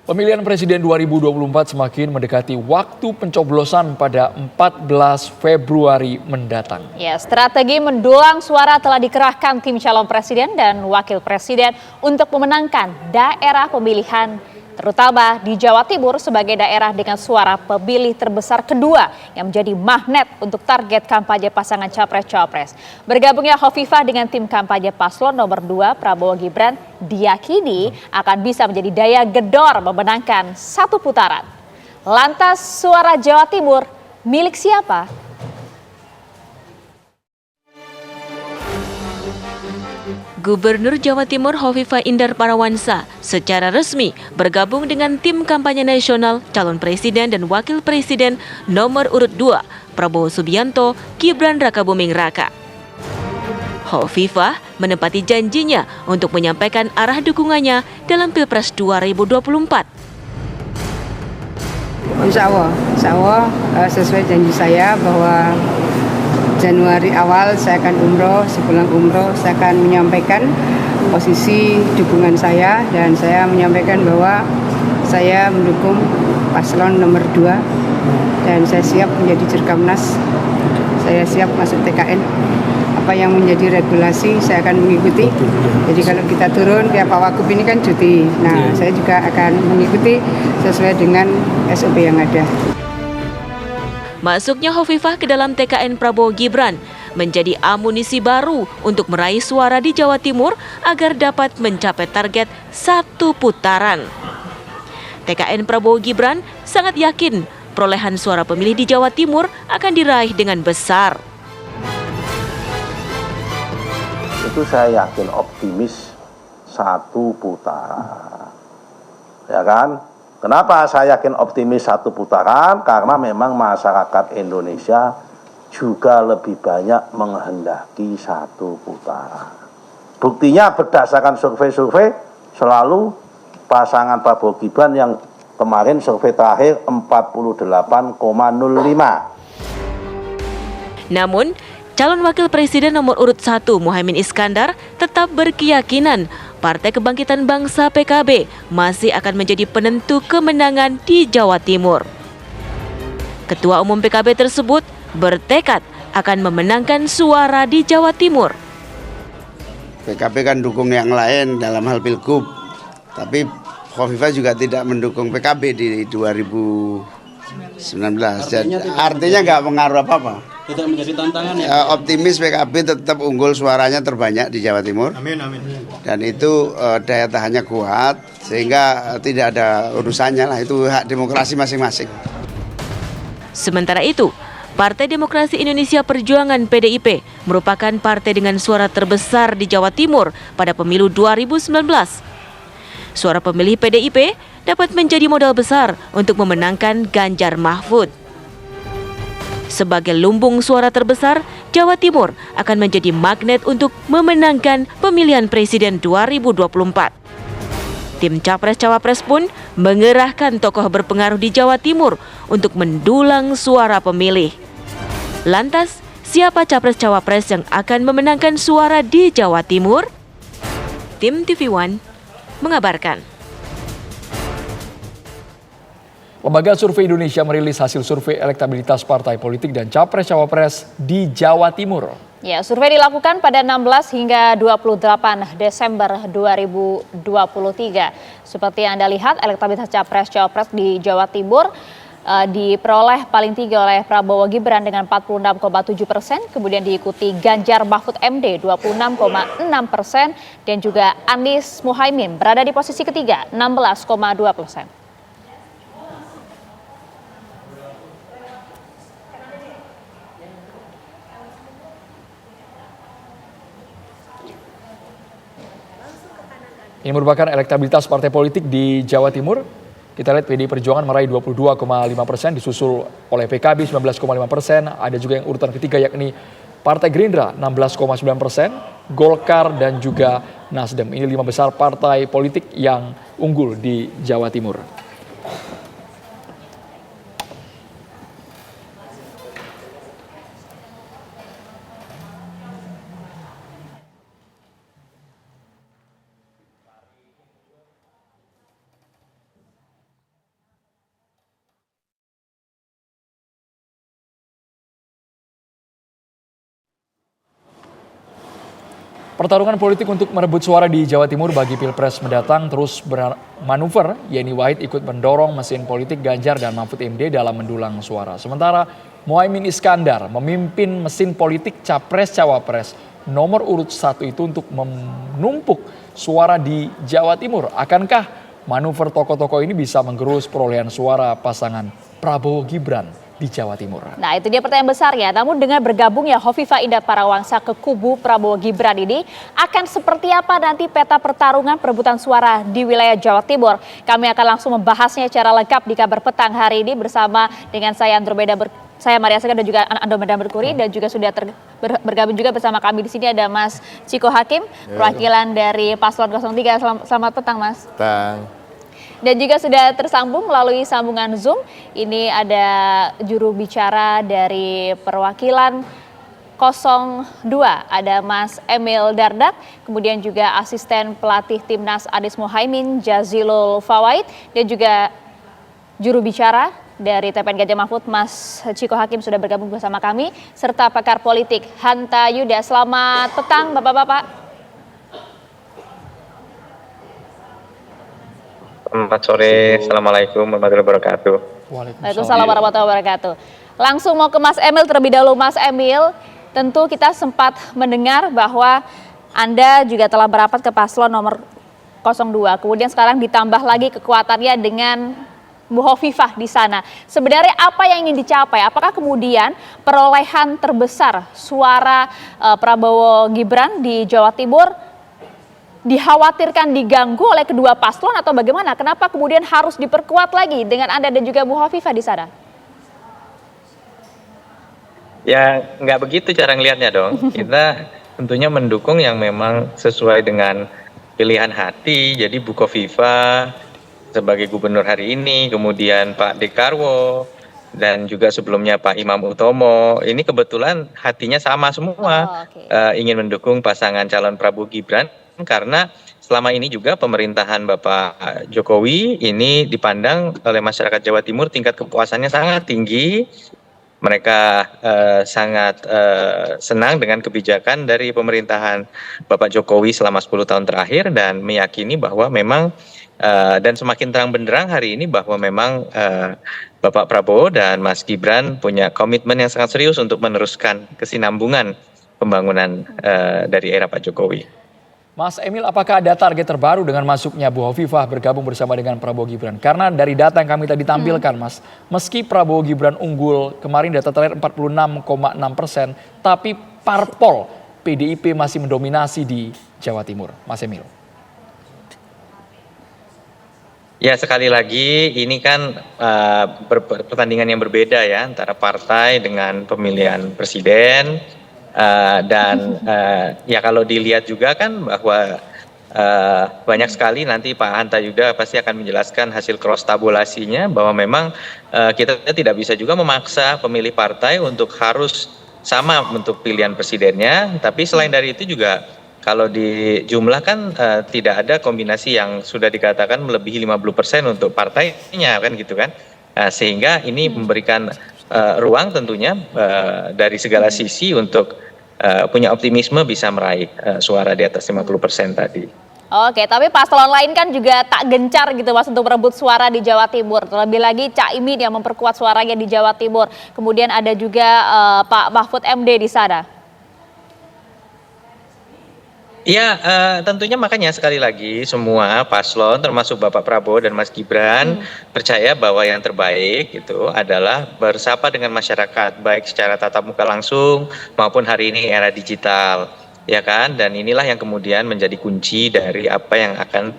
Pemilihan Presiden 2024 semakin mendekati waktu pencoblosan pada 14 Februari mendatang. Ya, strategi mendulang suara telah dikerahkan tim calon presiden dan wakil presiden untuk memenangkan daerah pemilihan, terutama di Jawa Timur sebagai daerah dengan suara pemilih terbesar kedua yang menjadi magnet untuk target kampanye pasangan Capres-Cawapres. Bergabungnya Hovifah dengan tim kampanye paslon nomor 2 Prabowo Gibran diyakini akan bisa menjadi daya gedor memenangkan satu putaran. Lantas suara Jawa Timur milik siapa? Gubernur Jawa Timur Hovifah Indar Parawansa secara resmi bergabung dengan tim kampanye nasional calon presiden dan wakil presiden nomor urut 2 Prabowo Subianto Gibran Rakabuming Raka. Hovifah menepati janjinya untuk menyampaikan arah dukungannya dalam Pilpres 2024. Insya Allah sesuai janji saya bahwa Januari awal saya akan umroh, sepulang umroh saya akan menyampaikan posisi dukungan saya dan saya menyampaikan bahwa saya mendukung paslon nomor 2 dan saya siap menjadi Jurkamnas, saya siap masuk TKN. Apa yang menjadi regulasi saya akan mengikuti. Jadi kalau kita turun pihak Pak Wagub ini kan cuti. Nah, saya juga akan mengikuti sesuai dengan SOP yang ada. Masuknya Hovifah ke dalam TKN Prabowo Gibran menjadi amunisi baru untuk meraih suara di Jawa Timur agar dapat mencapai target satu putaran. TKN Prabowo Gibran sangat yakin perolehan suara pemilih di Jawa Timur akan diraih dengan besar. Itu saya yakin optimis satu putaran. Ya kan? Kenapa saya yakin optimis satu putaran? Karena memang masyarakat Indonesia juga lebih banyak menghendaki satu putaran. Buktinya berdasarkan survei-survei selalu pasangan Prabowo Gibran yang kemarin survei terakhir 48,05. Namun, calon wakil presiden nomor urut 1 Muhaimin Iskandar tetap berkeyakinan Partai Kebangkitan Bangsa PKB masih akan menjadi penentu kemenangan di Jawa Timur. Ketua Umum PKB tersebut bertekad akan memenangkan suara di Jawa Timur. PKB kan dukung yang lain dalam hal Pilgub, tapi Hovifah juga tidak mendukung PKB di 2019. Artinya nggak pengaruh apa-apa. Tidak menjadi tantangan ya? Optimis PKB tetap unggul, suaranya terbanyak di Jawa Timur. Amin. Dan itu daya tahannya kuat sehingga tidak ada urusannya lah, itu hak demokrasi masing-masing. Sementara itu, Partai Demokrasi Indonesia Perjuangan PDIP merupakan partai dengan suara terbesar di Jawa Timur pada pemilu 2019. Suara pemilih PDIP dapat menjadi modal besar untuk memenangkan Ganjar Mahfud. Sebagai lumbung suara terbesar, Jawa Timur akan menjadi magnet untuk memenangkan pemilihan presiden 2024. Tim Capres-Cawapres pun mengerahkan tokoh berpengaruh di Jawa Timur untuk mendulang suara pemilih. Lantas, siapa Capres-Cawapres yang akan memenangkan suara di Jawa Timur? Tim TV One mengabarkan. Lembaga Survei Indonesia merilis hasil survei elektabilitas partai politik dan capres-cawapres di Jawa Timur. Ya, survei dilakukan pada 16 hingga 28 Desember 2023. Seperti yang Anda lihat, elektabilitas capres-cawapres di Jawa Timur diperoleh paling tinggi oleh Prabowo Gibran dengan 46,7%, kemudian diikuti Ganjar Mahfud MD 26,6% dan juga Anies Muhaimin berada di posisi ketiga 16,2%. Ini merupakan elektabilitas partai politik di Jawa Timur. Kita lihat PDI Perjuangan meraih 22,5%, disusul oleh PKB 19,5%. Ada juga yang urutan ketiga yakni Partai Gerindra 16,9%, Golkar dan juga Nasdem. Ini 5 besar partai politik yang unggul di Jawa Timur. Pertarungan politik untuk merebut suara di Jawa Timur bagi Pilpres mendatang terus bermanuver. Yeni Wahid ikut mendorong mesin politik Ganjar dan Mahfud MD dalam mendulang suara. Sementara Muhaimin Iskandar memimpin mesin politik Capres-Cawapres nomor urut 1 itu untuk menumpuk suara di Jawa Timur. Akankah manuver tokoh-tokoh ini bisa menggerus perolehan suara pasangan Prabowo Gibran di Jawa Timur? Nah, itu dia pertanyaan besar ya. Namun dengan bergabungnya Hovifah Indar Parawansa ke kubu Prabowo Gibran ini, akan seperti apa nanti peta pertarungan perebutan suara di wilayah Jawa Timur? Kami akan langsung membahasnya secara lengkap di Kabar Petang hari ini bersama dengan saya Maria Segar dan juga Andromeda Merkuri, dan juga sudah bergabung juga bersama kami di sini ada Mas Ciko Hakim, perwakilan dari Paslon 03. Selamat petang, Mas. Petang. Dan juga sudah tersambung melalui sambungan Zoom. Ini ada juru bicara dari perwakilan 02, ada Mas Emil Dardak, kemudian juga asisten pelatih Timnas Anies Muhaimin Jazilul Fawait, dan juga juru bicara dari TPN Ganjar Mahfud Mas Ciko Hakim sudah bergabung bersama kami, serta pakar politik Hanta Yuda. Selamat petang Bapak-bapak. Selamat sore, Assalamualaikum warahmatullahi wabarakatuh. Waalaikumsalam warahmatullahi wabarakatuh. Langsung mau ke Mas Emil terlebih dahulu. Mas Emil, tentu kita sempat mendengar bahwa Anda juga telah merapat ke paslon nomor 02. Kemudian sekarang ditambah lagi kekuatannya dengan Bu Hovifah di sana. Sebenarnya apa yang ingin dicapai? Apakah kemudian perolehan terbesar suara Prabowo Gibran di Jawa Timur dikhawatirkan diganggu oleh kedua paslon atau bagaimana? Kenapa kemudian harus diperkuat lagi dengan Anda dan juga Bu Hovifah di sana? Ya nggak begitu cara ngelihatnya dong. Kita tentunya mendukung yang memang sesuai dengan pilihan hati. Jadi Bu Hovifah sebagai gubernur hari ini, kemudian Pak Dekarwo, dan juga sebelumnya Pak Imam Utomo. Ini kebetulan hatinya sama semua, ingin mendukung pasangan calon Prabowo Gibran. Karena selama ini juga pemerintahan Bapak Jokowi ini dipandang oleh masyarakat Jawa Timur tingkat kepuasannya sangat tinggi. Mereka sangat senang dengan kebijakan dari pemerintahan Bapak Jokowi selama 10 tahun terakhir, dan meyakini bahwa memang dan semakin terang benderang hari ini bahwa memang Bapak Prabowo dan Mas Gibran punya komitmen yang sangat serius untuk meneruskan kesinambungan pembangunan dari era Pak Jokowi. Mas Emil, apakah ada target terbaru dengan masuknya Bu Hovifah bergabung bersama dengan Prabowo Gibran? Karena dari data yang kami tadi tampilkan, Mas, meski Prabowo Gibran unggul kemarin data terakhir 46,6%, tapi parpol PDIP masih mendominasi di Jawa Timur. Mas Emil. Ya, sekali lagi ini kan pertandingan yang berbeda ya antara partai dengan pemilihan presiden. Ya kalau dilihat juga kan bahwa banyak sekali nanti Pak Hanta Yuda pasti akan menjelaskan hasil cross tabulasinya bahwa memang kita tidak bisa juga memaksa pemilih partai untuk harus sama untuk pilihan presidennya, tapi selain dari itu juga kalau dijumlahkan tidak ada kombinasi yang sudah dikatakan melebihi 50% untuk partainya kan gitu kan, sehingga ini memberikan ruang tentunya dari segala sisi untuk punya optimisme bisa meraih suara di atas 50% tadi. Oke, tapi paslon lain kan juga tak gencar gitu Mas untuk merebut suara di Jawa Timur. Terlebih lagi Cak Imin yang memperkuat suaranya di Jawa Timur. Kemudian ada juga Pak Mahfud MD di sana. Ya, tentunya makanya sekali lagi semua paslon termasuk Bapak Prabowo dan Mas Gibran percaya bahwa yang terbaik itu adalah bersapa dengan masyarakat baik secara tatap muka langsung maupun hari ini era digital, ya kan? Dan inilah yang kemudian menjadi kunci dari apa yang akan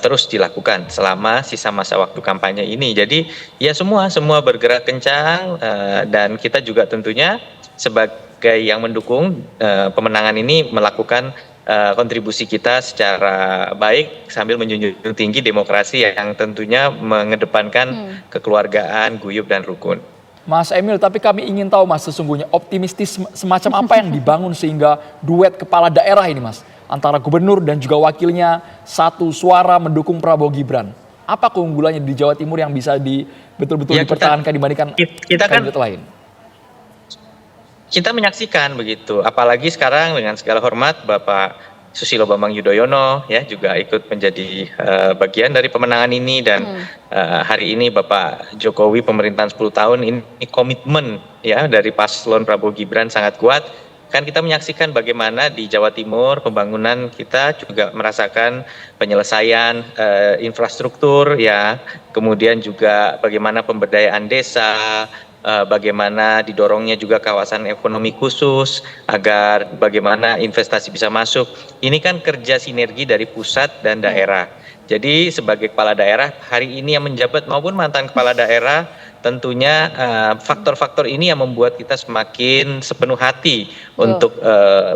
terus dilakukan selama sisa masa waktu kampanye ini. Jadi ya semua bergerak kencang dan kita juga tentunya sebagai yang mendukung pemenangan ini melakukan kontribusi kita secara baik sambil menjunjung tinggi demokrasi yang tentunya mengedepankan kekeluargaan, guyup dan rukun. Mas Emil, tapi kami ingin tahu Mas sesungguhnya optimistis semacam apa yang dibangun sehingga duet kepala daerah ini Mas antara gubernur dan juga wakilnya satu suara mendukung Prabowo Gibran. Apa keunggulannya di Jawa Timur yang bisa betul-betul dipertahankan dibandingkan kandidat lain? Kita menyaksikan begitu, apalagi sekarang dengan segala hormat Bapak Susilo Bambang Yudhoyono ya juga ikut menjadi bagian dari pemenangan ini, dan hari ini Bapak Jokowi pemerintahan 10 tahun ini komitmen ya dari paslon Prabowo Gibran sangat kuat. Kan kita menyaksikan bagaimana di Jawa Timur pembangunan kita juga merasakan penyelesaian infrastruktur ya, kemudian juga bagaimana pemberdayaan desa, bagaimana didorongnya juga kawasan ekonomi khusus agar bagaimana investasi bisa masuk. Ini kan kerja sinergi dari pusat dan daerah. Jadi sebagai kepala daerah hari ini yang menjabat maupun mantan kepala daerah, tentunya faktor-faktor ini yang membuat kita semakin sepenuh hati untuk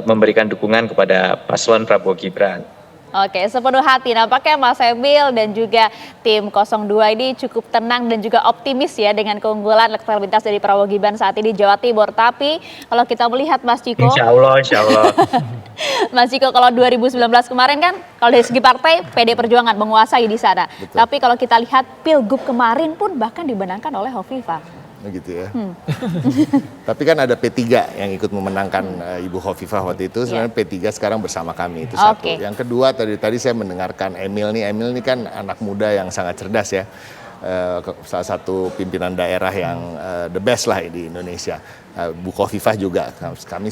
memberikan dukungan kepada paslon Prabowo Gibran. Oke, sepenuh hati. Nampaknya Mas Emil dan juga tim 02 ini cukup tenang dan juga optimis ya dengan keunggulan elektabilitas dari Prabowo Gibran saat ini di Jawa Timur. Tapi kalau kita melihat Mas Ciko, Insya Allah. Mas Ciko, kalau 2019 kemarin kan kalau dari segi partai PD Perjuangan menguasai di sana. Betul. Tapi kalau kita lihat Pilgub kemarin pun bahkan dimenangkan oleh Hovifah. Gitu ya. Tapi kan ada P3 yang ikut memenangkan Ibu Hovifah waktu itu. Sebenarnya P3 sekarang bersama kami, itu satu. Yang kedua, tadi saya mendengarkan Emil ini kan anak muda yang sangat cerdas ya. Salah satu pimpinan daerah yang the best lah di Indonesia. Bu Hovifah juga, kami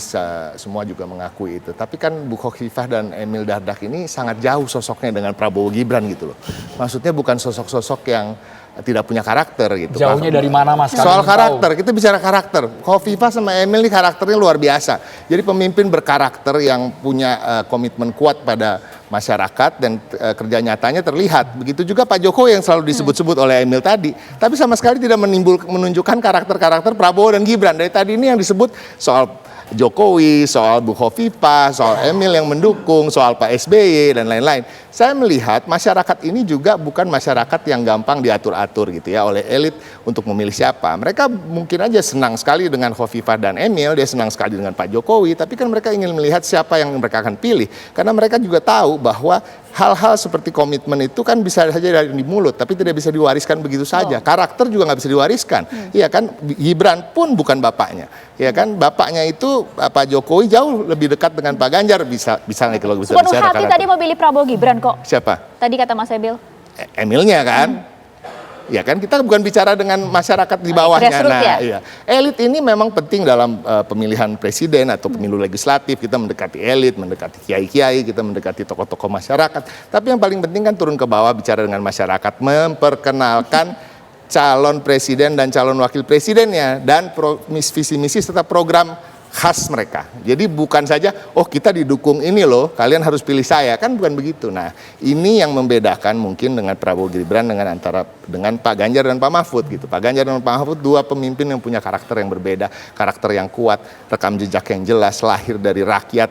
semua juga mengakui itu. Tapi kan Bu Hovifah dan Emil Dardak ini sangat jauh sosoknya dengan Prabowo Gibran gitu loh. Maksudnya bukan sosok-sosok yang tidak punya karakter gitu. Jauhnya dari mana Mas? Soal karakter, kita bicara karakter. Hovifah sama Emil ini karakternya luar biasa. Jadi pemimpin berkarakter yang punya komitmen kuat pada masyarakat dan kerja nyatanya terlihat. Begitu juga Pak Jokowi yang selalu disebut-sebut oleh Emil tadi. Tapi sama sekali tidak menunjukkan karakter-karakter Prabowo dan Gibran. Dari tadi ini yang disebut soal Jokowi, soal Bu Hovifah, soal Emil yang mendukung, soal Pak SBY dan lain-lain. Saya melihat masyarakat ini juga bukan masyarakat yang gampang diatur-atur gitu ya oleh elit untuk memilih siapa. Mereka mungkin aja senang sekali dengan Hovifah dan Emil, dia senang sekali dengan Pak Jokowi, tapi kan mereka ingin melihat siapa yang mereka akan pilih. Karena mereka juga tahu bahwa hal-hal seperti komitmen itu kan bisa saja dari di mulut, tapi tidak bisa diwariskan begitu saja. Karakter juga nggak bisa diwariskan. Iya kan, Gibran pun bukan bapaknya. Ya kan, bapaknya itu Pak Jokowi jauh lebih dekat dengan Pak Ganjar, bisa kalau bisa sepenuh hati tadi memilih Prabowo Gibran kok. Siapa? Tadi kata Mas Emil. Emilnya kan. Ya kan, kita bukan bicara dengan masyarakat di bawahnya. Iya. Elit ini memang penting dalam pemilihan presiden atau pemilu legislatif. Kita mendekati elit, mendekati kiai-kiai, kita mendekati tokoh-tokoh masyarakat. Tapi yang paling penting kan turun ke bawah, bicara dengan masyarakat, memperkenalkan calon presiden dan calon wakil presidennya, dan visi misi serta program khas mereka. Jadi bukan saja, oh kita didukung ini loh, kalian harus pilih saya, kan bukan begitu. Nah, ini yang membedakan mungkin dengan Prabowo Gibran dengan Pak Ganjar dan Pak Mahfud gitu. Pak Ganjar dan Pak Mahfud dua pemimpin yang punya karakter yang berbeda, karakter yang kuat, rekam jejak yang jelas, lahir dari rakyat,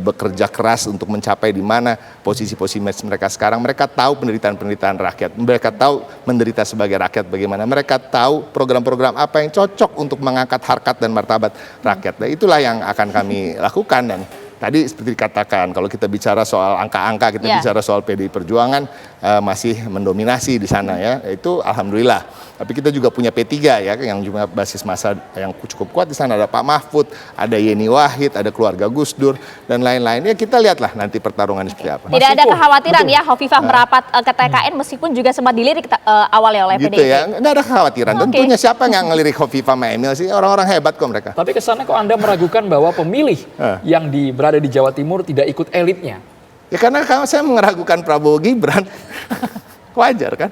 bekerja keras untuk mencapai di mana posisi-posisi mereka sekarang. Mereka tahu penderitaan-penderitaan rakyat, mereka tahu menderita sebagai rakyat bagaimana, mereka tahu program-program apa yang cocok untuk mengangkat harkat dan martabat rakyat. Nah, itulah yang akan kami lakukan. Dan tadi seperti dikatakan, kalau kita bicara soal angka-angka, kita bicara soal PDI Perjuangan masih mendominasi di sana ya, itu alhamdulillah. Tapi kita juga punya P3 ya, yang juga basis massa yang cukup kuat di sana. Ada Pak Mahfud, ada Yeni Wahid, ada keluarga Gus Dur dan lain-lain. Ya kita lihatlah nanti pertarungan seperti apa. Tidak ada kekhawatiran ya Hovifah merapat ke TKN meskipun juga sempat dilirik awalnya oleh PDIP. Gitu ya, nggak ada kekhawatiran. Tentunya siapa yang ngelirik Hovifah sama Emil sih, orang-orang hebat kok mereka. Tapi kesannya kok Anda meragukan bahwa pemilih yang berada di Jawa Timur tidak ikut elitnya? Ya karena saya meragukan Prabowo Gibran. Wajar kan?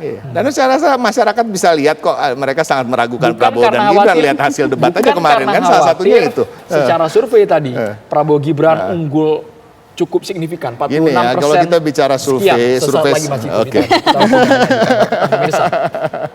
Iya. Dan saya rasa masyarakat bisa lihat kok mereka sangat meragukan Prabowo dan Gibran. Lihat hasil debat aja kemarin kan, salah satunya itu. Secara survei tadi, Prabowo Gibran unggul cukup signifikan, 46%. Gini ya, kalau kita bicara survei, lagi masih